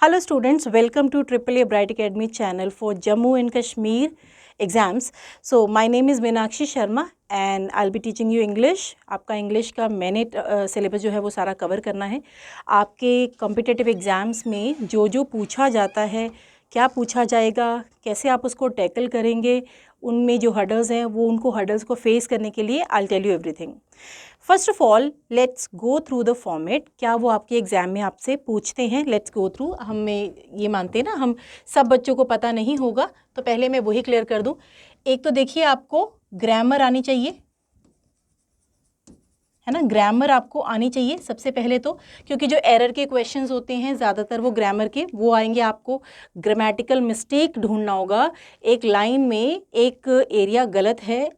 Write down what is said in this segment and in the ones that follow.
Hello students, welcome to AAA Bright Academy channel for Jammu and Kashmir exams. So my name is Meenakshi Sharma and I'll be teaching you English. आपका English का मैंने syllabus जो है वो सारा cover करना है. आपके कॉम्पिटिटिव एग्ज़ाम्स में जो जो पूछा जाता है, क्या पूछा जाएगा, कैसे आप उसको टैकल करेंगे, उनमें जो हर्डल्स हैं वो उनको हर्डल्स को फेस करने के लिए I tell you everything. First of all let's go through the format. क्या वो आपके एग्ज़ाम में आपसे पूछते हैं? Let's go through. हमें ये मानते हैं ना, हम सब बच्चों को पता नहीं होगा, तो पहले मैं वही क्लियर कर दूं. एक तो देखिए, आपको ग्रामर आनी चाहिए, है ना. ग्रामर आपको आनी चाहिए सबसे पहले तो, क्योंकि जो एरर के क्वेश्चंस होते हैं ज़्यादातर वो ग्रामर के वो आएंगे. आपको ग्रामेटिकल मिस्टेक ढूंढना होगा. एक लाइन में एक एरिया गलत है,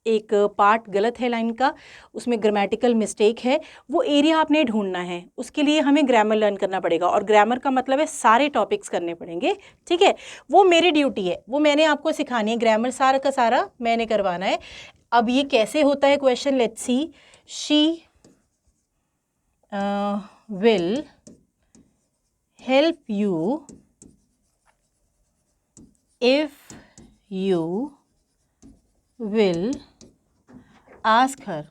एक पार्ट गलत है लाइन का, उसमें ग्रामेटिकल मिस्टेक है, वो एरिया आपने ढूंढना है. उसके लिए हमें ग्रामर लर्न करना पड़ेगा, और ग्रामर का मतलब है सारे टॉपिक्स करने पड़ेंगे. ठीक है, वो मेरी ड्यूटी है, वो मैंने आपको सिखानी है. ग्रामर सारा का सारा मैंने करवाना है. अब ये कैसे होता है question, let's see. She will help you if you will ask her.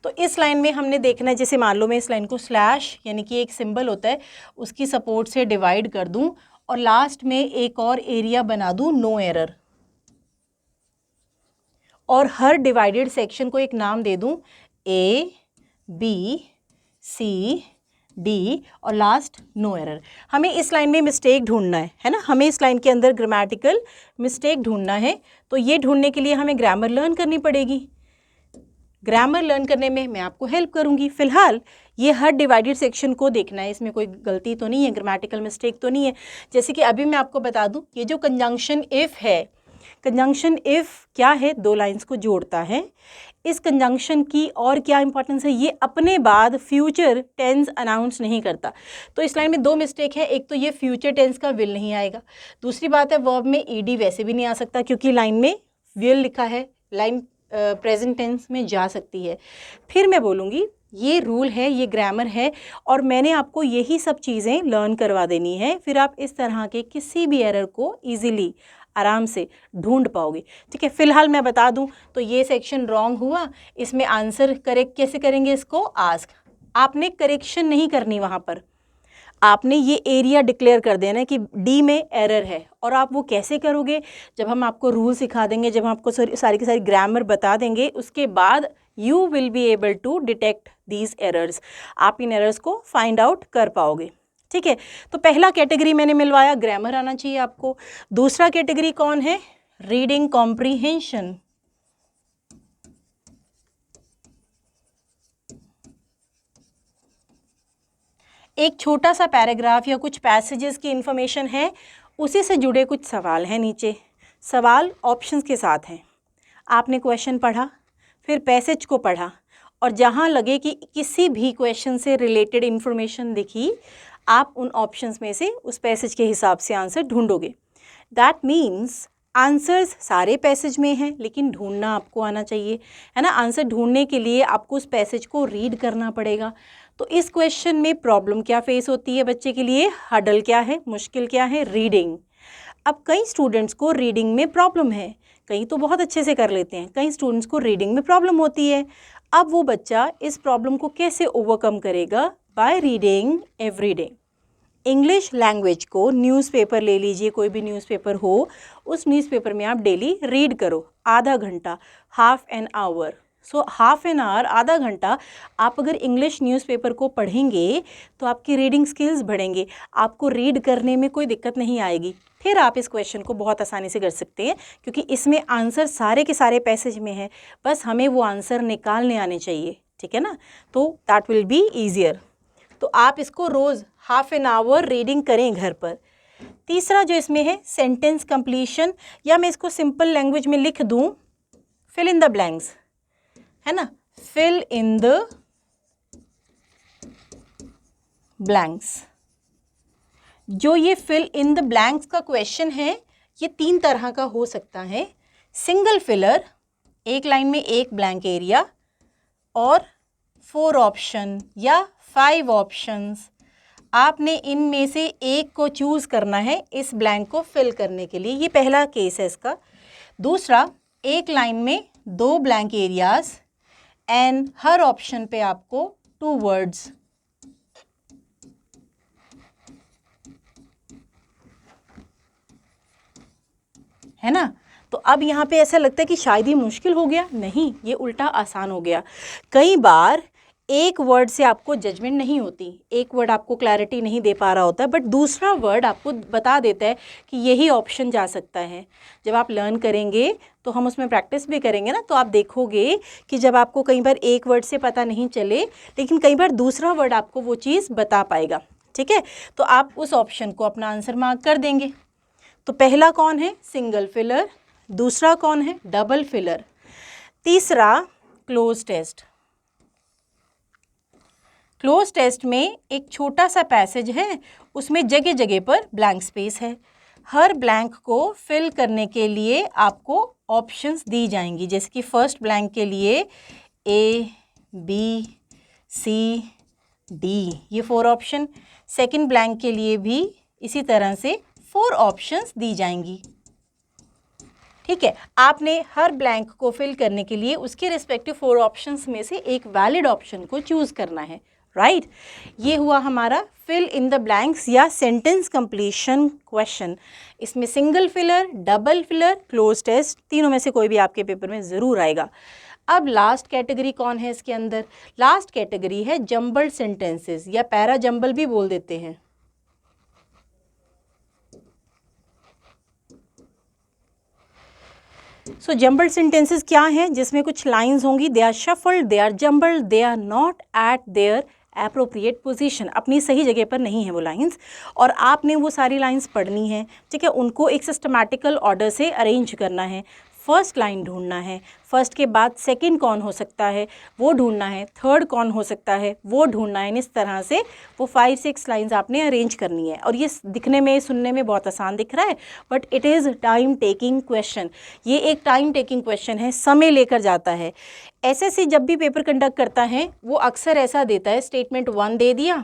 तो इस लाइन में हमने देखना है, जैसे मान लो मैं इस लाइन को स्लैश यानी कि एक सिंबल होता है उसकी सपोर्ट से डिवाइड कर दूं और लास्ट में एक और एरिया बना दूं नो एरर, और हर डिवाइडेड सेक्शन को एक नाम दे दूं A, B, C, D और लास्ट नो एरर. हमें इस लाइन में मिस्टेक ढूंढना है ना. हमें इस लाइन के अंदर ग्रामेटिकल मिस्टेक ढूंढना है. तो ये ढूंढने के लिए हमें ग्रामर लर्न करनी पड़ेगी. ग्रामर लर्न करने में मैं आपको हेल्प करूंगी. फिलहाल ये हर डिवाइडेड सेक्शन को देखना है, इसमें कोई गलती तो नहीं है, ग्रामेटिकल मिस्टेक तो नहीं है. जैसे कि अभी मैं आपको बता दूं, ये जो कंजंक्शन इफ़ है, कंजंक्शन इफ़ क्या है, दो लाइंस को जोड़ता है. इस कंजंक्शन की और क्या इंपॉर्टेंस है, ये अपने बाद फ्यूचर टेंस अनाउंस नहीं करता. तो इस लाइन में दो मिस्टेक है. एक तो ये फ्यूचर टेंस का विल नहीं आएगा. दूसरी बात है वर्ब में ईडी वैसे भी नहीं आ सकता, क्योंकि लाइन में विल लिखा है, लाइन प्रेजेंट टेंस में जा सकती है. फिर मैं बोलूँगी ये रूल है, ये ग्रामर है, और मैंने आपको यही सब चीज़ें लर्न करवा देनी है. फिर आप इस तरह के किसी भी एरर को ईजिली आराम से ढूंढ पाओगे. ठीक है, फिलहाल मैं बता दूं तो ये सेक्शन रॉन्ग हुआ. इसमें आंसर करेक्ट कैसे करेंगे, इसको आस्क. आपने करेक्शन नहीं करनी, वहाँ पर आपने ये एरिया डिक्लेयर कर देना कि डी में एरर है. और आप वो कैसे करोगे, जब हम आपको रूल सिखा देंगे, जब हम आपको सारी की सारी ग्रामर बता देंगे, उसके बाद you will be able to detect these errors. आप इन एरर्स को फाइंड आउट कर पाओगे. ठीक है, तो पहला कैटेगरी मैंने मिलवाया, ग्रामर आना चाहिए आपको. दूसरा कैटेगरी कौन है, रीडिंग कॉम्प्रीहेंशन. एक छोटा सा पैराग्राफ या कुछ पैसेजेस की इंफॉर्मेशन है, उसी से जुड़े कुछ सवाल हैं नीचे. सवाल ऑप्शंस के साथ हैं. आपने क्वेश्चन पढ़ा, फिर पैसेज को पढ़ा, और जहाँ लगे कि किसी भी क्वेश्चन से रिलेटेड इंफॉर्मेशन दिखी, आप उन ऑप्शंस में से उस पैसेज के हिसाब से आंसर ढूंढोगे. दैट मीन्स आंसर्स सारे पैसेज में हैं, लेकिन ढूंढना आपको आना चाहिए, है ना. आंसर ढूंढने के लिए आपको उस पैसेज को रीड करना पड़ेगा. तो इस क्वेश्चन में प्रॉब्लम क्या फेस होती है बच्चे के लिए, हर्डल क्या है, मुश्किल क्या है, रीडिंग. अब कई स्टूडेंट्स को रीडिंग में प्रॉब्लम है, कई तो बहुत अच्छे से कर लेते हैं, कई स्टूडेंट्स को रीडिंग में प्रॉब्लम होती है. अब वो बच्चा इस प्रॉब्लम को कैसे ओवरकम करेगा, by reading every day. English language को न्यूज़पेपर ले लीजिए, कोई भी न्यूज़पेपर हो, उस न्यूज़पेपर में आप डेली रीड करो, आधा घंटा, half an hour. So half an hour, आधा घंटा आप अगर इंग्लिश न्यूज़पेपर को पढ़ेंगे तो आपकी रीडिंग स्किल्स बढ़ेंगे, आपको रीड करने में कोई दिक्कत नहीं आएगी. फिर आप इस क्वेश्चन को बहुत आसानी से कर सकते हैं, क्योंकि इसमें आंसर सारे के सारे पैसेज में है, बस हमें वो आंसर निकालने आने चाहिए. ठीक है ना, तो दैट विल बी ईजियर. तो आप इसको रोज़ हाफ एन आवर रीडिंग करें घर पर. तीसरा जो इसमें है सेंटेंस कंप्लीशन, या मैं इसको सिंपल लैंग्वेज में लिख दूं, फिल इन द ब्लैंक्स, है ना. Fill in the blanks. जो ये फिल इन द ब्लैंक्स का क्वेश्चन है, ये तीन तरह का हो सकता है. सिंगल फिलर, एक लाइन में एक ब्लैंक एरिया, और 4 ऑप्शन या 5 ऑप्शंस, आपने इनमें से एक को चूज़ करना है इस ब्लैंक को फिल करने के लिए। ये पहला केस है इसका। दूसरा, एक लाइन में 2 blank areas and her option पे आपको 2 वर्ड्स। है ना? तो अब यहाँ पे ऐसा लगता है कि शायद ये मुश्किल हो गया। नहीं, ये उल्टा आसान हो गया। कई बार एक वर्ड से आपको जजमेंट नहीं होती, एक वर्ड आपको क्लैरिटी नहीं दे पा रहा होता, बट दूसरा वर्ड आपको बता देता है कि यही ऑप्शन जा सकता है। जब आप लर्न करेंगे तो हम उसमें प्रैक्टिस भी करेंगे ना, तो आप देखोगे कि जब आपको कई बार एक वर्ड से पता नहीं चले, लेकिन कई बार दूसरा वर्ड आपको वो चीज़ बता पाएगा। ठीक है, तो आप उस ऑप्शन को अपना आंसर मार्क कर देंगे। तो पहला कौन है? Single filler. दूसरा कौन है? Double filler. तीसरा क्लोज टेस्ट। क्लोज टेस्ट में एक छोटा सा पैसेज है, उसमें जगह जगह पर ब्लैंक स्पेस है। हर ब्लैंक को फिल करने के लिए आपको ऑप्शंस दी जाएंगी, जैसे कि फर्स्ट ब्लैंक के लिए A, B, C, D, ये 4 ऑप्शन। सेकंड ब्लैंक के लिए भी इसी तरह से 4 ऑप्शंस दी जाएंगी। ठीक है, आपने हर ब्लैंक को फिल करने के लिए उसके रिस्पेक्टिव 4 ऑप्शंस में से एक वैलिड ऑप्शन को चूज़ करना है। राइट, ये हुआ हमारा फिल इन द ब्लैंक्स या सेंटेंस कंप्लीशन क्वेश्चन। इसमें single filler, double filler, cloze test, तीनों में से कोई भी आपके पेपर में ज़रूर आएगा। अब लास्ट कैटेगरी कौन है इसके अंदर? लास्ट कैटेगरी है जम्बल्ड सेंटेंसेस या पैरा जम्बल भी बोल देते हैं। सो जम्बल्ड सेंटेंसेस क्या हैं? जिसमें कुछ लाइंस होंगी, they are shuffled, they are jumbled, they are not at their appropriate position, अपनी सही जगह पर नहीं है वो लाइंस, और आपने वो सारी लाइंस पढ़नी है। ठीक है, उनको एक सिस्टमैटिकल ऑर्डर से अरेंज करना है। फर्स्ट लाइन ढूंढना है, फर्स्ट के बाद सेकंड कौन हो सकता है वो ढूंढना है, थर्ड कौन हो सकता है वो ढूंढना है। इस तरह से वो 5-6 लाइंस आपने अरेंज करनी है। और ये दिखने में, सुनने में बहुत आसान दिख रहा है, but it is time taking question. ये एक टाइम टेकिंग क्वेश्चन है, समय लेकर जाता है। एसएससी जब भी पेपर कंडक्ट करता है वो अक्सर ऐसा देता है, स्टेटमेंट 1 दे दिया,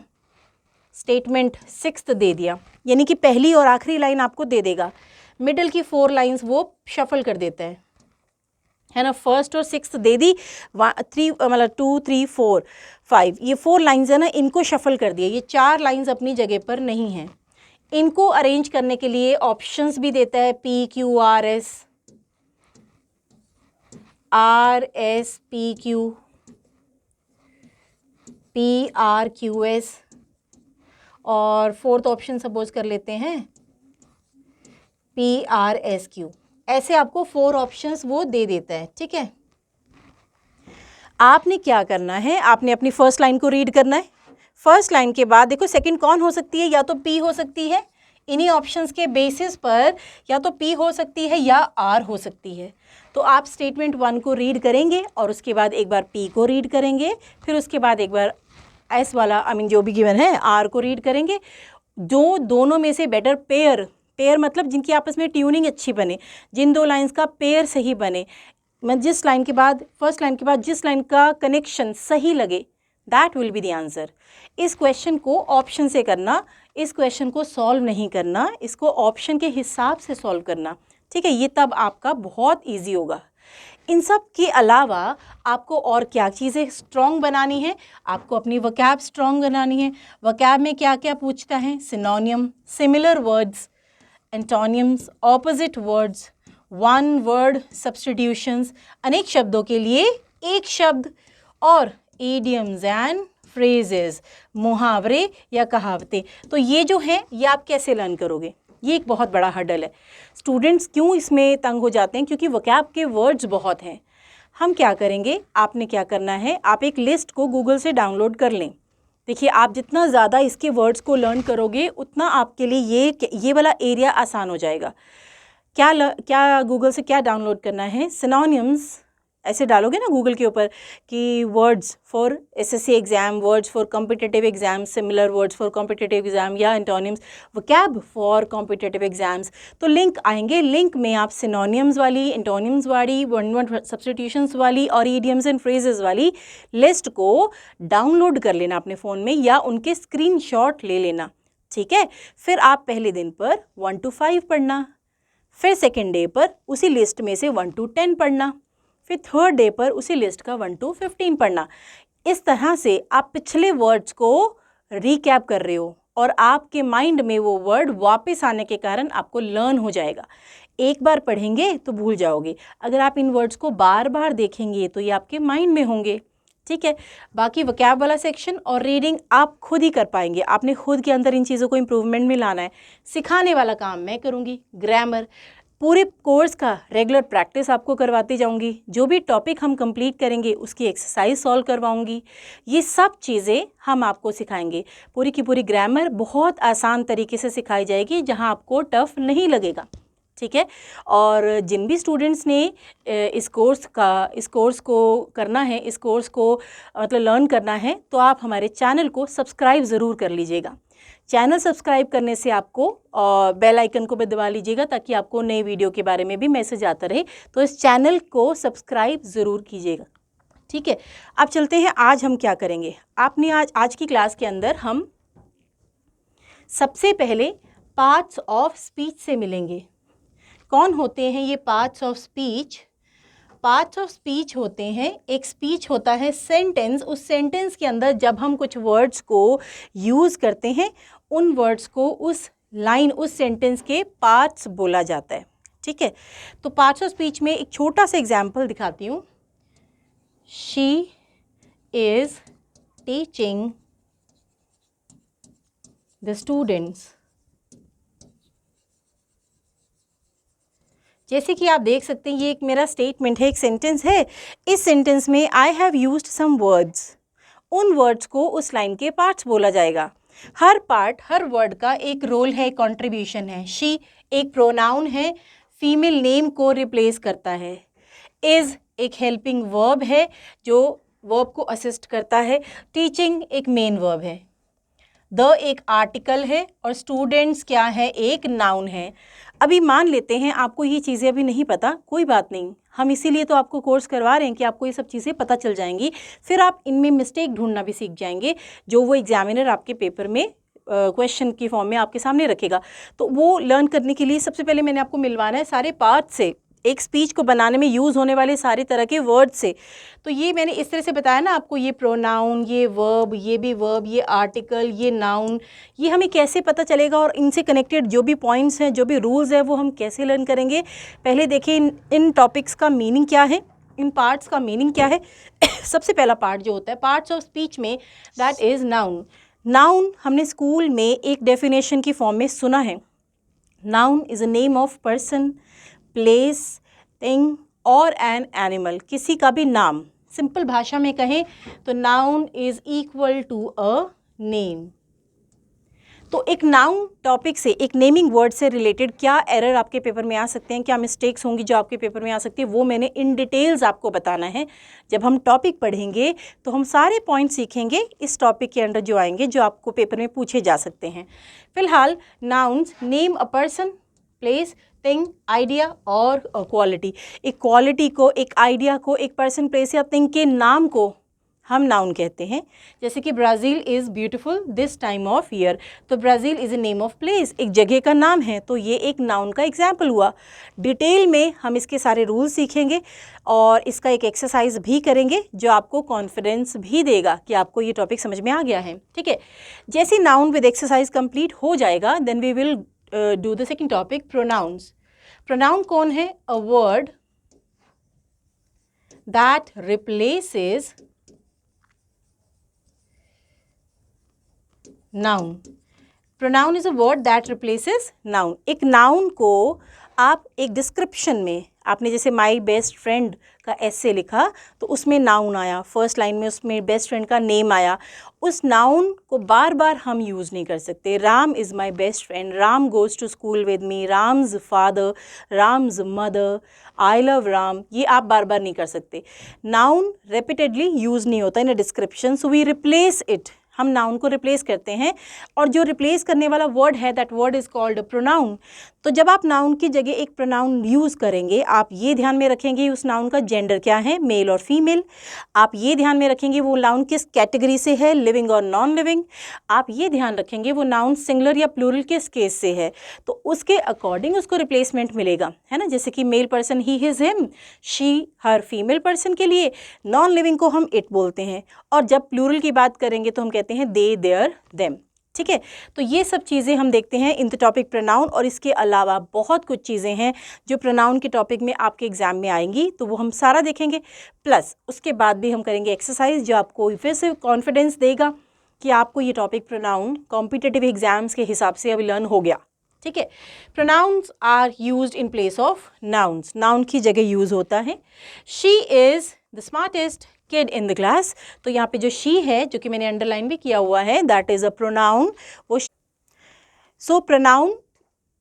स्टेटमेंट 6 दे दिया, यानी कि पहली और आखिरी लाइन आपको दे देगा, मिडिल की 4 लाइंस वो शफल कर देता है ना। फर्स्ट और 6 दे दी, 3 मतलब 2, 3, 4, 5, ये 4 लाइंस है ना, इनको शफल कर दिया। ये 4 लाइंस अपनी जगह पर नहीं हैं। इनको अरेंज करने के लिए ऑप्शंस भी देता है, P, Q, R, S, R, S, P, Q, P, R, Q, S, और फोर्थ ऑप्शन सपोज कर लेते हैं P, R, S, Q। ऐसे आपको 4 ऑप्शंस वो दे देता है। ठीक है, आपने क्या करना है, आपने अपनी फर्स्ट लाइन को रीड करना है। फर्स्ट लाइन के बाद देखो सेकंड कौन हो सकती है, या तो P हो सकती है, इन्हीं ऑप्शंस के बेसिस पर या तो P हो सकती है या R हो सकती है। तो आप स्टेटमेंट 1 को रीड करेंगे और उसके बाद एक बार P को रीड करेंगे, फिर उसके बाद एक बार S वाला जो भी गिवन है R को रीड करेंगे। जो दोनों में से बेटर पेयर मतलब जिनकी आपस में ट्यूनिंग अच्छी बने, जिन 2 लाइंस का पेयर सही बने, मैं जिस लाइन के बाद, फर्स्ट लाइन के बाद जिस लाइन का कनेक्शन सही लगे, that will be the answer. इस क्वेश्चन को ऑप्शन से करना, इस क्वेश्चन को सॉल्व नहीं करना, इसको ऑप्शन के हिसाब से सॉल्व करना। ठीक है, ये तब आपका बहुत ईजी होगा। इन सब के अलावा आपको और क्या चीज़ें स्ट्रॉन्ग बनानी है? आपको अपनी वोकैब स्ट्रॉन्ग बनानी है। वोकैब में क्या क्या पूछता है? सिनोनियम, similar words, एंटोनियम्स, opposite words, one word substitutions, अनेक शब्दों के लिए एक शब्द, और इडियम्स एंड फ्रेजेस, मुहावरे या कहावतें। तो ये जो है ये आप कैसे लर्न करोगे? ये एक बहुत बड़ा हर्डल है। स्टूडेंट्स क्यों इसमें तंग हो जाते हैं? क्योंकि वोकैब के वर्ड्स बहुत हैं। हम क्या करेंगे, आपने क्या करना है, आप एक लिस्ट को गूगल से डाउनलोड कर लें। देखिए, आप जितना ज़्यादा इसके वर्ड्स को लर्न करोगे उतना आपके लिए ये वाला एरिया आसान हो जाएगा। क्या गूगल से क्या डाउनलोड करना है? सिनोनिम्स ऐसे डालोगे ना गूगल के ऊपर कि words for SSC exam, words for competitive exam, similar words for competitive exam या antonyms, vocab for competitive exams, तो लिंक आएंगे। लिंक में आप सिनोनिम्स वाली, एंटोनिम्स वाली, वन वर्ड सब्स्टिट्यूशंस वाली और ईडियम्स एंड फ्रेजेस वाली लिस्ट को डाउनलोड कर लेना अपने फ़ोन में या उनके स्क्रीनशॉट ले लेना, ठीक है। फिर आप पहले दिन पर 1 to 5 पढ़ना, फिर सेकेंड डे पर उसी लिस्ट में से 1 to 10 पढ़ना, फिर थर्ड डे पर उसी लिस्ट का 1 to 15 पढ़ना। इस तरह से आप पिछले वर्ड्स को रिकैप कर रहे हो और आपके माइंड में वो वर्ड वापस आने के कारण आपको लर्न हो जाएगा। एक बार पढ़ेंगे तो भूल जाओगे, अगर आप इन वर्ड्स को बार बार देखेंगे तो ये आपके माइंड में होंगे, ठीक है। बाकी वोकैब वाला सेक्शन और रीडिंग आप खुद ही कर पाएंगे, आपने खुद के अंदर इन चीज़ों को इम्प्रूवमेंट में लाना है। सिखाने वाला काम मैं करूँगी, ग्रामर पूरे कोर्स का रेगुलर प्रैक्टिस आपको करवाती जाऊंगी, जो भी टॉपिक हम कंप्लीट करेंगे उसकी एक्सरसाइज सॉल्व करवाऊंगी, ये सब चीज़ें हम आपको सिखाएंगे। पूरी की पूरी ग्रामर बहुत आसान तरीके से सिखाई जाएगी जहां आपको टफ नहीं लगेगा, ठीक है। और जिन भी स्टूडेंट्स ने इस कोर्स को करना है, इस कोर्स को मतलब लर्न करना है, तो आप हमारे चैनल को सब्सक्राइब ज़रूर कर लीजिएगा। चैनल सब्सक्राइब करने से आपको बेल आइकन को भी दबा लीजिएगा ताकि आपको नई वीडियो के बारे में भी मैसेज आता रहे, तो इस चैनल को सब्सक्राइब ज़रूर कीजिएगा, ठीक है। अब चलते हैं, आज हम क्या करेंगे। आपने आज की क्लास के अंदर हम सबसे पहले पार्ट्स ऑफ स्पीच से मिलेंगे। कौन होते हैं ये parts of speech? Parts of speech होते हैं, एक स्पीच होता है सेंटेंस, उस सेंटेंस के अंदर जब हम कुछ वर्ड्स को यूज़ करते हैं उन वर्ड्स को उस लाइन, उस सेंटेंस के पार्ट्स बोला जाता है, ठीक है। तो पार्ट्स ऑफ स्पीच में एक छोटा सा एग्जाम्पल दिखाती हूँ। She is teaching the students. जैसे कि आप देख सकते हैं ये एक मेरा स्टेटमेंट है, एक सेंटेंस है। इस सेंटेंस में I have used some words, उन वर्ड्स को उस लाइन के पार्ट्स बोला जाएगा। हर पार्ट, हर वर्ड का एक रोल है, एक कॉन्ट्रीब्यूशन है। शी एक प्रोनाउन है, फीमेल नेम को रिप्लेस करता है। इज़ एक हेल्पिंग वर्ब है जो वर्ब को असिस्ट करता है। टीचिंग एक मेन वर्ब है। द एक आर्टिकल है और स्टूडेंट्स क्या है, एक नाउन है। अभी मान लेते हैं आपको ये चीज़ें अभी नहीं पता, कोई बात नहीं, हम इसीलिए तो आपको कोर्स करवा रहे हैं कि आपको ये सब चीज़ें पता चल जाएंगी। फिर आप इनमें मिस्टेक ढूंढना भी सीख जाएंगे, जो वो एग्जामिनर आपके पेपर में क्वेश्चन की फॉर्म में आपके सामने रखेगा। तो वो लर्न करने के लिए सबसे पहले मैंने आपको मिलवाना है सारे पार्ट से, एक स्पीच को बनाने में यूज़ होने वाले सारे तरह के वर्ड से। तो ये मैंने इस तरह से बताया ना आपको, ये प्रोनाउन, ये वर्ब, ये भी वर्ब, ये आर्टिकल, ये नाउन, ये हमें कैसे पता चलेगा और इनसे कनेक्टेड जो भी पॉइंट्स हैं, जो भी रूल्स हैं, वो हम कैसे लर्न करेंगे। पहले देखिए इन टॉपिक्स का मीनिंग क्या है, इन पार्ट्स का मीनिंग क्या है। सबसे पहला पार्ट जो होता है पार्ट्स ऑफ स्पीच में, दैट इज़ नाउन। नाउन हमने स्कूल में एक डेफिनेशन की फॉर्म में सुना है। Noun is a name of person, place, thing और एन एनिमल, किसी का भी नाम। सिंपल भाषा में कहें तो noun is equal to a name. तो एक नाउन टॉपिक से, एक नेमिंग वर्ड से रिलेटेड क्या एरर आपके पेपर में आ सकते हैं, क्या मिस्टेक्स होंगी जो आपके पेपर में आ सकती है, वो मैंने इन डिटेल्स आपको बताना है। जब हम टॉपिक पढ़ेंगे तो हम सारे पॉइंट सीखेंगे इस टॉपिक के अंदर जो आएंगे, जो आपको पेपर में पूछे जा सकते हैं। फिलहाल nouns name a person, place, thing, idea और क्वालिटी। एक क्वालिटी को, एक आइडिया को, एक पर्सन, प्लेस या थिंग के नाम को हम नाउन कहते हैं। जैसे कि Brazil is beautiful this time of year, तो Brazil is a name of place, एक जगह का नाम है, तो ये एक नाउन का एग्जाम्पल हुआ। डिटेल में हम इसके सारे रूल सीखेंगे और इसका एक एक्सरसाइज भी करेंगे जो आपको कॉन्फिडेंस भी देगा कि आपको ये टॉपिक समझ में आ गया है, ठीक है। जैसे नाउन विद एक्सरसाइज कंप्लीट हो जाएगा, then we will do the second topic, pronouns. Pronoun कौन है? A word that replaces noun. Pronoun is a word that replaces noun. एक नाउन को आप एक डिस्क्रिप्शन में, आपने जैसे माई बेस्ट फ्रेंड का ऐसे लिखा तो उसमें नाउन आया, फर्स्ट लाइन में उसमें बेस्ट फ्रेंड का नेम आया, उस नाउन को बार बार हम यूज़ नहीं कर सकते। Ram is my best friend, Ram goes to school with me, Ram's father, Ram's mother, I love Ram, ये आप बार बार नहीं कर सकते। नाउन रेपिटेडली यूज़ नहीं होता in a description, so we replace it, हम नाउन को रिप्लेस करते हैं, और जो रिप्लेस करने वाला वर्ड है that word is called pronoun. तो जब आप नाउन की जगह एक प्रोनाउन यूज़ करेंगे, आप ये ध्यान में रखेंगे उस नाउन का जेंडर क्या है, मेल और फीमेल, आप ये ध्यान में रखेंगे वो नाउन किस कैटेगरी से है, लिविंग और नॉन लिविंग, आप ये ध्यान रखेंगे वो नाउन सिंगुलर या प्लूरल किस केस से है, तो उसके अकॉर्डिंग उसको रिप्लेसमेंट मिलेगा, है ना। जैसे कि male person he his him, she her, female person के लिए नॉन लिविंग को हम इट बोलते हैं, और जब प्लूरल की बात करेंगे तो हम कहते हैं दे, देयर, देम, ठीक है। तो ये सब चीज़ें हम देखते हैं इन द टॉपिक प्रोनाउन, और इसके अलावा बहुत कुछ चीज़ें हैं जो प्रोनाउन के टॉपिक में आपके एग्जाम में आएंगी, तो वो हम सारा देखेंगे। प्लस उसके बाद भी हम करेंगे एक्सरसाइज जो आपको फिर से कॉन्फिडेंस देगा कि आपको ये टॉपिक प्रोनाउन कॉम्पिटिटिव एग्जाम्स के हिसाब से अभी लर्न हो गया, ठीक है। Pronouns are used in place of nouns, noun की जगह यूज़ होता है। She is the smartest kid in the class, तो यहाँ पे जो शी है, जो कि मैंने अंडरलाइन भी किया हुआ है, दैट इज़ अ प्रोनाउन। वो सो प्रोनाउन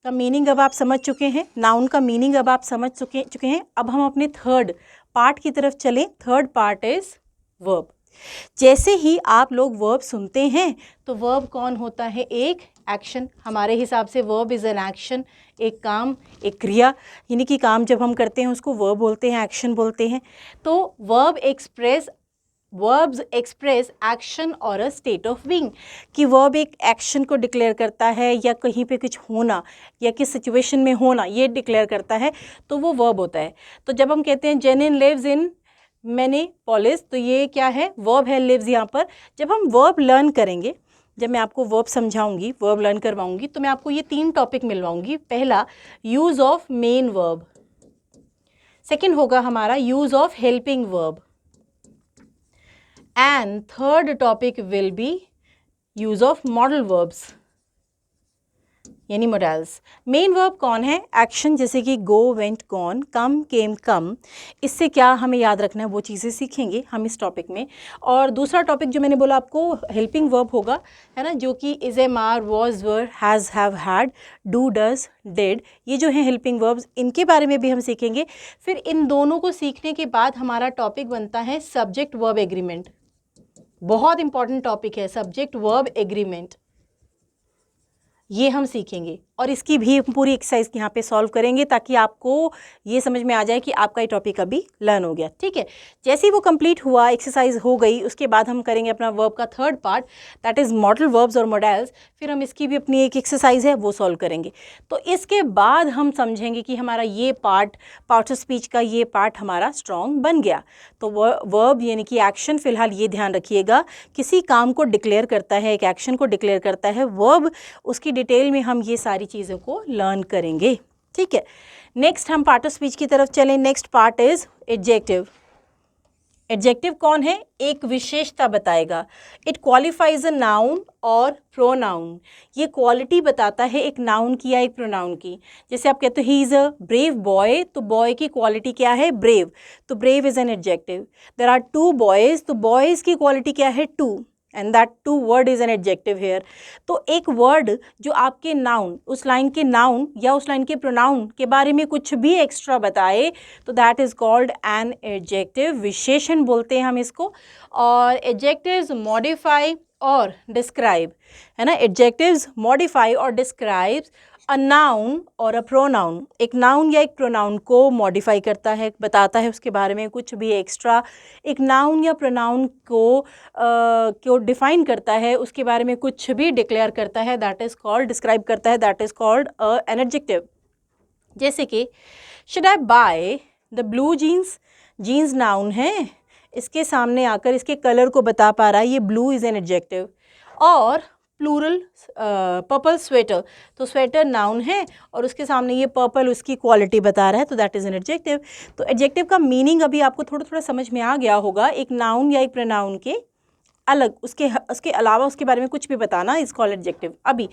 का मीनिंग अब आप समझ चुके हैं, नाउन का मीनिंग अब आप समझ चुके हैं। अब हम अपने थर्ड पार्ट की तरफ चलें। Third part is verb. जैसे ही आप लोग वर्ब सुनते हैं तो वर्ब कौन होता है, एक एक्शन। हमारे हिसाब से वर्ब इज़ एन एक्शन, एक काम, एक क्रिया, यानी कि काम जब हम करते हैं उसको वर्ब बोलते हैं, एक्शन बोलते हैं। तो वर्ब्स एक्सप्रेस एक्शन और अ स्टेट ऑफ बीइंग, कि वर्ब एक एक्शन को डिक्लेयर करता है या कहीं पे कुछ होना या किस सिचुएशन में होना, ये डिक्लेयर करता है, तो वो वर्ब होता है। तो जब हम कहते हैं जेनिन लिव्स इन मिनिपोलिस, तो ये क्या है, वर्ब है लिव्स यहाँ पर। जब हम वर्ब लर्न करेंगे, जब मैं आपको वर्ब समझाऊंगी, वर्ब लर्न करवाऊंगी, तो मैं आपको ये 3 टॉपिक मिलवाऊंगी। पहला use of main verb, second होगा हमारा use of helping verb, and third topic will be use of modal verbs यानी मोडल्स। मेन वर्ब कौन है, एक्शन, जैसे कि गो, वेंट, गॉन, कम, केम, कम। इससे क्या हमें याद रखना है वो चीज़ें सीखेंगे हम इस टॉपिक में। और दूसरा टॉपिक जो मैंने बोला आपको हेल्पिंग वर्ब होगा, है ना, जो कि is, am, are, was, were, has, have, had, do, does, did, ये जो है हेल्पिंग वर्ब्स, इनके बारे में भी हम सीखेंगे। फिर इन दोनों को सीखने के बाद हमारा टॉपिक बनता है सब्जेक्ट वर्ब एग्रीमेंट। बहुत इंपॉर्टेंट टॉपिक है सब्जेक्ट वर्ब एग्रीमेंट, ये हम सीखेंगे और इसकी भी पूरी एक्सरसाइज यहाँ पे सॉल्व करेंगे ताकि आपको ये समझ में आ जाए कि आपका ये टॉपिक अभी लर्न हो गया, ठीक है। जैसे ही वो कंप्लीट हुआ, एक्सरसाइज हो गई, उसके बाद हम करेंगे अपना वर्ब का third part, that is modal verbs और मॉडल्स। फिर हम इसकी भी अपनी एक एक्सरसाइज है वो सॉल्व करेंगे। तो इसके बाद हम समझेंगे कि हमारा ये पार्ट ऑफ स्पीच का ये पार्ट हमारा स्ट्रॉन्ग बन गया। तो वर्ब यानी कि एक्शन, फिलहाल ये ध्यान रखिएगा, किसी काम को डिक्लेयर करता है, एक एक्शन को डिक्लेयर करता है वर्ब, उसकी डिटेल में हम ये सारी चीज़ों को लर्न करेंगे, ठीक है। नेक्स्ट हम पार्ट ऑफ स्पीच की तरफ चलें। Next part is adjective. Adjective कौन है, एक विशेषता बताएगा। इट क्वालिफाइज अ नाउन और प्रोनाउन, ये क्वालिटी बताता है एक नाउन की या एक प्रोनाउन की। जैसे आप कहते हो he is a brave boy, तो बॉय की क्वालिटी क्या है, ब्रेव, तो brave is an adjective. There are 2 boys, तो बॉयज़ की क्वालिटी क्या है, 2, and that 2 word is an adjective here. तो एक वर्ड जो आपके नाउन, उस लाइन के नाउन या उस लाइन के प्रोनाउन के बारे में कुछ भी एक्स्ट्रा बताए तो that is called an adjective, विशेषण बोलते हैं हम इसको। और एडजेक्टिव्स मॉडिफाई और डिस्क्राइब, है ना, एडजेक्टिव्स मॉडिफाई और डिस्क्राइब्स अ नाउन और अ प्रोनाउन। एक नाउन या एक प्रोनाउन को मॉडिफाई करता है, बताता है उसके बारे में कुछ भी एक्स्ट्रा। एक नाउन या प्रोनाउन को डिफाइन करता है, उसके बारे में कुछ भी डिक्लेयर करता है, दैट इज़ कॉल्ड, डिस्क्राइब करता है, that is called an adjective. जैसे कि should I buy the blue jeans, jeans noun है, इसके सामने आकर इसके कलर को बता पा रहा है, ये ब्लू इज़ एन एडजेक्टिव। और प्लूरल पर्पल स्वेटर, तो स्वेटर नाउन है और उसके सामने ये पर्पल उसकी क्वालिटी बता रहा है, तो दैट इज़ एन एडजेक्टिव। तो एडजेक्टिव का मीनिंग अभी आपको थोड़ा थोड़ा समझ में आ गया होगा। एक नाउन या एक प्रोनाउन के अलग, उसके अलावा उसके बारे में कुछ भी बताना इज कॉल्ड एडजेक्टिव। अभी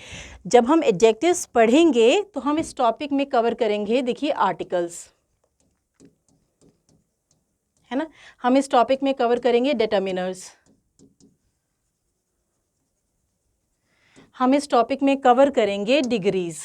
जब हम एडजेक्टिव्स पढ़ेंगे तो हम इस टॉपिक में कवर करेंगे, देखिए आर्टिकल्स। है ना। हम इस टॉपिक में कवर करेंगे डिटर्मिनर्स, हम इस टॉपिक में कवर करेंगे डिग्रीज।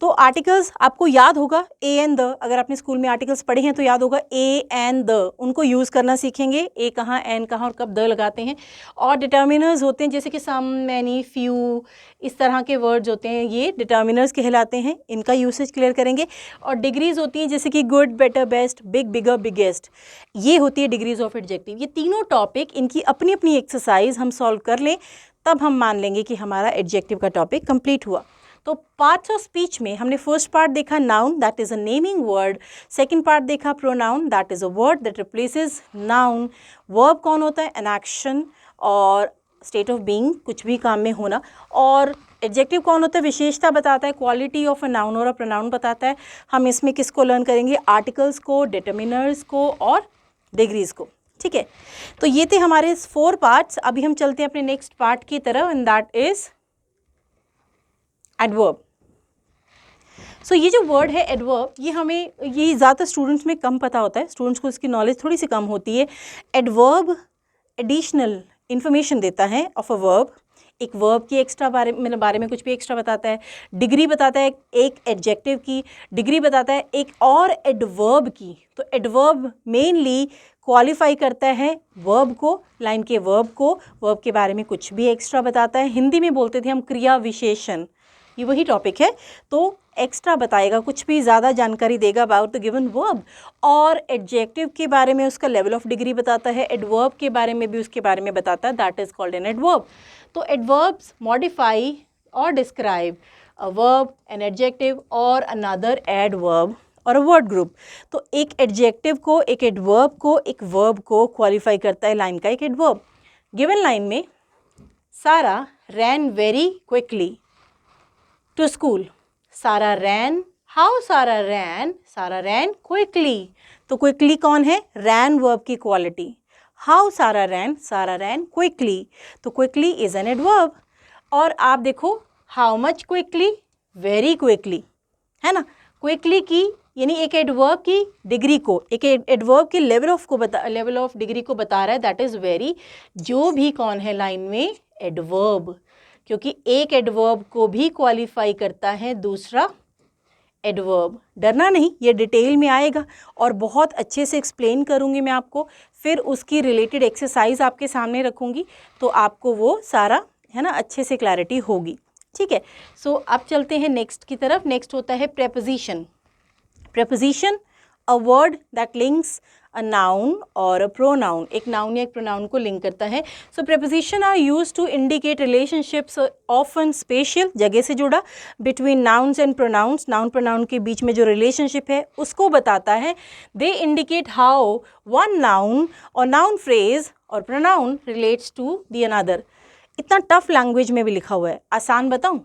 तो आर्टिकल्स आपको याद होगा ए एंड द, अगर आपने स्कूल में आर्टिकल्स पढ़े हैं तो याद होगा ए एंड द, उनको यूज़ करना सीखेंगे, ए कहाँ एन कहाँ और कब द लगाते हैं। और डिटर्मिनर्स होते हैं जैसे कि सम, मैनी, फ्यू, इस तरह के वर्ड्स होते हैं, ये डिटर्मिनर्स कहलाते हैं, इनका यूसेज क्लियर करेंगे। और डिग्रीज होती हैं जैसे कि गुड, बेटर, बेस्ट, बिग, बिगर, बिगेस्ट, ये होती है डिग्रीज ऑफ एडजेक्टिव। ये तीनों टॉपिक, इनकी अपनी अपनी एक्सरसाइज हम सॉल्व कर लें तब हम मान लेंगे कि हमारा एडजेक्टिव का टॉपिक कंप्लीट हुआ। तो पार्ट्स ऑफ स्पीच में हमने फर्स्ट पार्ट देखा noun, that is a naming word. Second part देखा pronoun, that is a word that replaces noun. Verb कौन होता है? एन एक्शन और स्टेट ऑफ बीइंग, कुछ भी काम में होना। और एडजेक्टिव कौन होता है? विशेषता बताता है, क्वालिटी ऑफ अ नाउन और अ प्रोनाउन बताता है। हम इसमें किसको लर्न करेंगे? आर्टिकल्स को, डिटर्मिनर्स को और डिग्रीज को। ठीक है, तो ये थे हमारे 4 पार्ट्स। अभी हम चलते हैं अपने नेक्स्ट पार्ट की तरफ, एंड दैट इज़ एडवर्ब। सो ये जो वर्ड है एडवर्ब, ये हमें, ये ज़्यादातर स्टूडेंट्स में कम पता होता है, स्टूडेंट्स को इसकी नॉलेज थोड़ी सी कम होती है। एडवर्ब एडिशनल इंफॉर्मेशन देता है ऑफ अ वर्ब, एक वर्ब की एक्स्ट्रा बारे में कुछ भी एक्स्ट्रा बताता है। डिग्री बताता है एक एडजेक्टिव की, डिग्री बताता है एक और एडवर्ब की। तो एडवर्ब मेनली क्वालिफाई करता है वर्ब को, लाइन के वर्ब को, वर्ब के बारे में कुछ भी एक्स्ट्रा बताता है। हिंदी में बोलते थे हम क्रिया विशेषण, ये वही टॉपिक है। तो एक्स्ट्रा बताएगा, कुछ भी ज़्यादा जानकारी देगा अबाउट द गिवन वर्ब। और एडजेक्टिव के बारे में उसका लेवल ऑफ डिग्री बताता है, एडवर्ब के बारे में भी उसके बारे में बताता है, that is called an adverb. तो एडवर्ब्स मॉडिफाई और describe a verb, an adjective और अनदर एडवर्ब और अ वर्ड ग्रुप। तो एक एडजेक्टिव को, एक एडवर्ब को, एक वर्ब को क्वालिफाई करता है लाइन का एक एडवर्ब। गिवन लाइन में Sara ran very quickly to school. Sara ran, how सारा रैन? सारा रैन क्विकली। तो क्विकली कौन है? रैन वर्ब की क्वालिटी। हाउ सारा रैन? सारा रैन क्विकली। तो क्विकली इज एन एडवर्ब। और आप देखो, how much quickly? Very quickly, है ना। क्विकली की यानी एक एडवर्ब की डिग्री को, एक एडवर्ब के लेवल ऑफ डिग्री को बता रहा है, दैट इज़ वेरी। जो भी कौन है लाइन में? एडवर्ब, क्योंकि एक एडवर्ब को भी क्वालिफाई करता है दूसरा एडवर्ब। डरना नहीं, ये डिटेल में आएगा और बहुत अच्छे से एक्सप्लेन करूँगी मैं आपको, फिर उसकी रिलेटेड एक्सरसाइज आपके सामने रखूँगी, तो आपको वो सारा, है ना, अच्छे से क्लैरिटी होगी। ठीक है, सो अब चलते हैं नेक्स्ट की तरफ। नेक्स्ट होता है preposition. Preposition, a word that links a noun और अ प्रोनाउन, एक नाउन या एक प्रोनाउन को लिंक करता है। So preposition are used to indicate relationships, often spatial, जगह से जुड़ा, between nouns and pronouns, noun pronoun के बीच में जो रिलेशनशिप है उसको बताता है। They indicate how one noun और नाउन फ्रेज और pronoun relates to the another. इतना टफ लैंग्वेज में भी लिखा हुआ है, आसान बताऊं?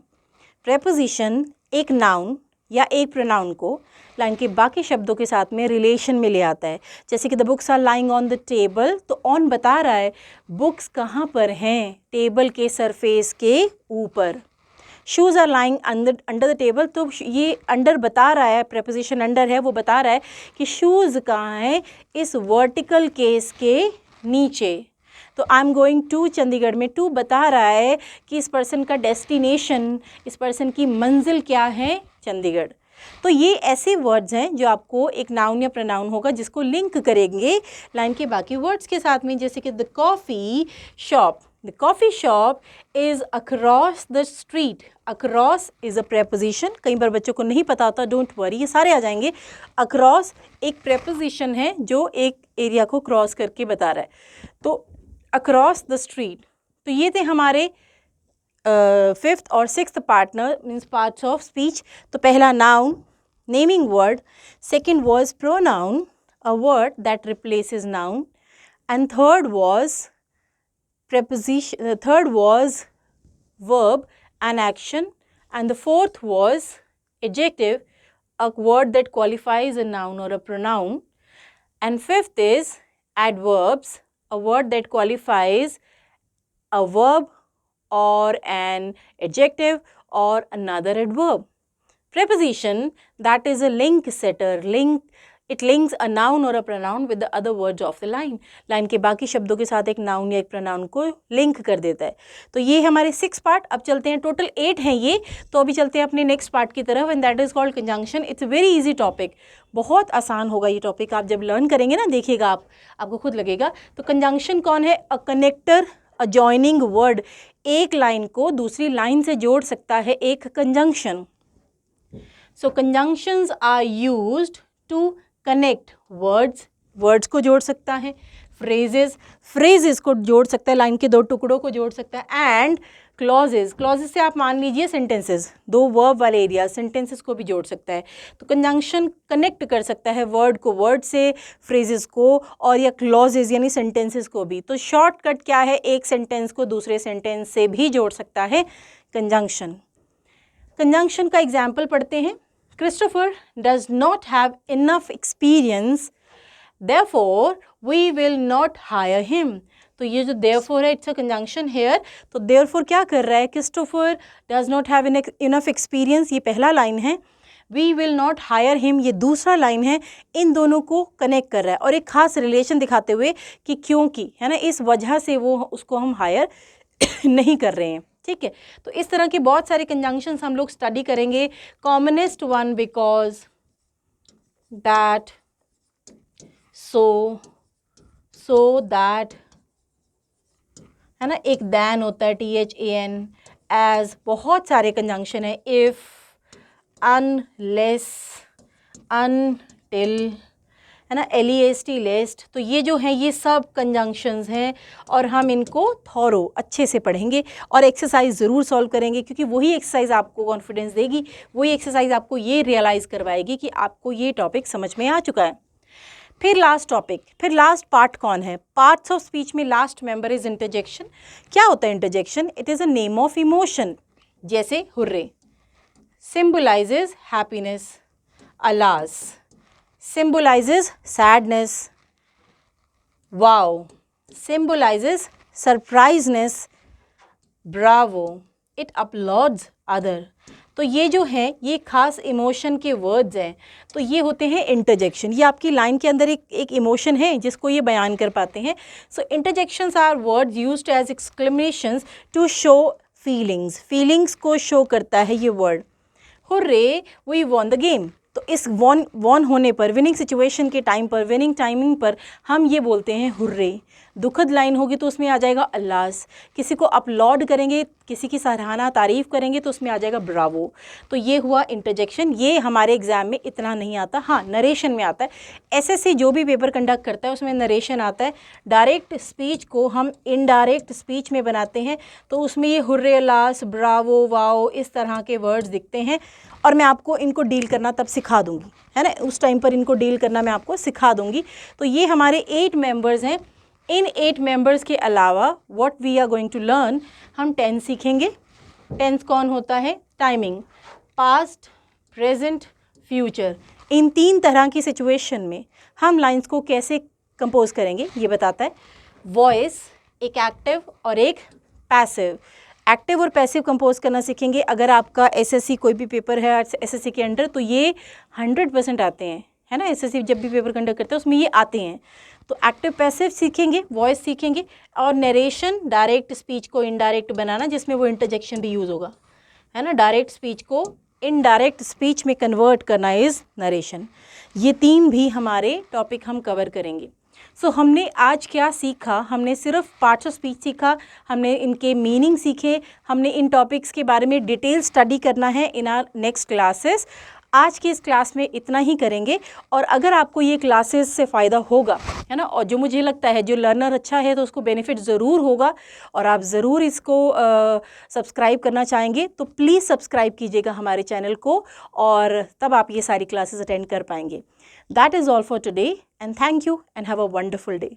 प्रेपोजिशन एक नाउन या एक प्रोनाउन को लाइन के बाकी शब्दों के साथ में रिलेशन में ले आता है। जैसे कि the books are lying on the table, तो ऑन बता रहा है बुक्स कहाँ पर हैं? टेबल के सरफेस के ऊपर। Shoes are lying under the table, तो ये अंडर बता रहा है, प्रेपोजिशन अंडर है, वो बता रहा है कि शूज़ कहाँ हैं? इस वर्टिकल केस के नीचे। तो I am going to Chandigarh में टू बता रहा है कि इस पर्सन का डेस्टिनेशन, इस पर्सन की मंजिल क्या है? चंडीगढ़। तो ये ऐसे वर्ड्स हैं जो आपको एक नाउन या प्रोनाउन होगा जिसको लिंक करेंगे लाइन के बाकी वर्ड्स के साथ में। जैसे कि the coffee shop, the coffee shop is across the street. Across is a preposition, कई बार बच्चों को नहीं पता होता, डोंट वरी, ये सारे आ जाएंगे। अक्रॉस एक प्रेपोजिशन है जो एक एरिया को क्रॉस करके बता रहा है। तो अक्रॉस द स्ट्रीट। तो ये थे हमारे फिफ्थ और sixth partner means parts of speech. तो पहला noun, naming word, second was pronoun, a word that replaces noun, and third was preposition, third was verb and action, and the fourth was adjective, a word that qualifies a noun or a pronoun, and fifth is adverbs, a word that qualifies a verb or an adjective or another adverb. Preposition, that is a link setter, link it links a noun और a pronoun with the other words of the line, line के बाकी शब्दों के साथ एक noun या एक pronoun को लिंक कर देता है। तो ये हमारे 6 पार्ट। अब चलते हैं, टोटल 8 हैं ये, तो अभी चलते हैं अपने नेक्स्ट पार्ट की तरफ, and that is called conjunction. It's a very easy topic, बहुत आसान होगा ये टॉपिक, आप जब लर्न करेंगे ना, देखिएगा आपको खुद लगेगा। तो कंजंक्शन कौन है? A connector, a joining word, एक लाइन को दूसरी लाइन से जोड़ सकता है एक conjunction. So conjunctions are used to connect words, words को जोड़ सकता है, फ्रेजेस, फ्रेजेस को जोड़ सकता है, लाइन के 2 टुकड़ों को जोड़ सकता है, एंड क्लॉजेज, क्लॉजेज से आप मान लीजिए सेंटेंसेस, 2 वर्ब वाले एरिया, सेंटेंसेस को भी जोड़ सकता है। तो कंजंक्शन कनेक्ट कर सकता है वर्ड को वर्ड से, फ्रेजेस को, और या क्लॉजेज यानी सेंटेंसेस को भी। तो शॉर्टकट क्या है? एक सेंटेंस को दूसरे सेंटेंस से भी जोड़ सकता है कंजंक्शन। कंजंक्शन का एग्जाम्पल पढ़ते हैं। Christopher does not have enough experience, therefore we will not hire him. तो ये जो therefore है, it's a conjunction here. तो therefore क्या कर रहा है? Christopher does not have enough experience, ये पहला लाइन है। We will not hire him, ये दूसरा लाइन है। इन दोनों को कनेक्ट कर रहा है और एक खास रिलेशन दिखाते हुए कि क्योंकि, है ना, इस वजह से वो उसको हम हायर नहीं कर रहे हैं। ठीक है, तो इस तरह के बहुत सारे कंजंक्शंस हम लोग स्टडी करेंगे। Commonest one, because, that, so, that, है ना, एक दैन होता है, THAN, एज, बहुत सारे कंजंक्शन है, इफ, अनलेस, अनटिल, है ना, LEST, लेस्ट। तो ये जो हैं ये सब कंजंक्शंस हैं और हम इनको थॉरो अच्छे से पढ़ेंगे और एक्सरसाइज ज़रूर सॉल्व करेंगे, क्योंकि वही एक्सरसाइज आपको कॉन्फिडेंस देगी, वही एक्सरसाइज आपको ये रियलाइज़ करवाएगी कि आपको ये टॉपिक समझ में आ चुका है। फिर लास्ट टॉपिक, फिर लास्ट पार्ट कौन है? पार्ट्स ऑफ स्पीच में लास्ट मेंबर इज इंटरजेक्शन। क्या होता है interjection? It is a name of emotion, जैसे hurray symbolizes happiness, alas symbolizes sadness, wow symbolizes surpriseness, bravo it applauds other। तो ये जो है ये खास इमोशन के वर्ड्स हैं, तो ये होते हैं इंटरजेक्शन। ये आपकी लाइन के अंदर एक इमोशन है जिसको ये बयान कर पाते हैं। So interjections are words used as exclamations to show feelings, feelings को शो करता है ये word. Hurray we won the game, तो इस वॉन होने पर, विनिंग सिचुएशन के टाइम पर, विनिंग टाइमिंग पर हम ये बोलते हैं हुर्रे। दुखद लाइन होगी तो उसमें आ जाएगा अल्लास, किसी को अपलॉड करेंगे, किसी की सराहना तारीफ़ करेंगे तो उसमें आ जाएगा ब्रावो। तो ये हुआ इंटरजेक्शन। ये हमारे एग्ज़ाम में इतना नहीं आता, हाँ नरेशन में आता है। SSC जो भी पेपर कंडक्ट करता है उसमें नरेशन आता है। डायरेक्ट स्पीच को हम इनडायरेक्ट स्पीच में बनाते हैं तो उसमें ये हुर्रे, अल्लास, ब्रावो, वाओ इस तरह के वर्ड्स दिखते हैं और मैं आपको इनको डील करना तब सिखा दूँगी, है ना, उस टाइम पर इनको डील करना मैं आपको सिखा दूँगी। तो ये हमारे 8 मेंबर्स हैं। इन 8 मेंबर्स के अलावा what we are going to learn, हम टेंस सीखेंगे। टेंस कौन होता है? Timing, past, present, future. इन 3 तरह की सिचुएशन में हम लाइंस को कैसे कंपोज करेंगे ये बताता है। वॉइस, एक एक्टिव और एक पैसिव। एक्टिव और पैसिव कंपोज करना सीखेंगे। अगर आपका SSC कोई भी पेपर है SSC के अंडर तो ये 100% आते हैं, है ना। SSC जब भी पेपर कंडक्ट करते हैं उसमें ये आते हैं। तो एक्टिव पैसिव सीखेंगे, वॉइस सीखेंगे, और नरेशन, डायरेक्ट स्पीच को इनडायरेक्ट बनाना जिसमें वो इंटरजेक्शन भी यूज़ होगा, है ना। डायरेक्ट स्पीच को इनडायरेक्ट स्पीच में कन्वर्ट करना इज़ नरेशन। ये 3 भी हमारे टॉपिक हम कवर करेंगे। सो हमने आज क्या सीखा? हमने सिर्फ पार्ट्स ऑफ स्पीच सीखा, हमने इनके मीनिंग सीखे, हमने इन टॉपिक्स के बारे में डिटेल स्टडी करना है इन आर नेक्स्ट क्लासेस। आज की इस क्लास में इतना ही करेंगे। और अगर आपको ये क्लासेस से फ़ायदा होगा, है ना, और जो मुझे लगता है जो लर्नर अच्छा है तो उसको बेनिफिट ज़रूर होगा और आप ज़रूर इसको सब्सक्राइब करना चाहेंगे, तो प्लीज़ सब्सक्राइब कीजिएगा हमारे चैनल को और तब आप ये सारी क्लासेस अटेंड कर पाएंगे। That is all for today and thank you and have a wonderful day.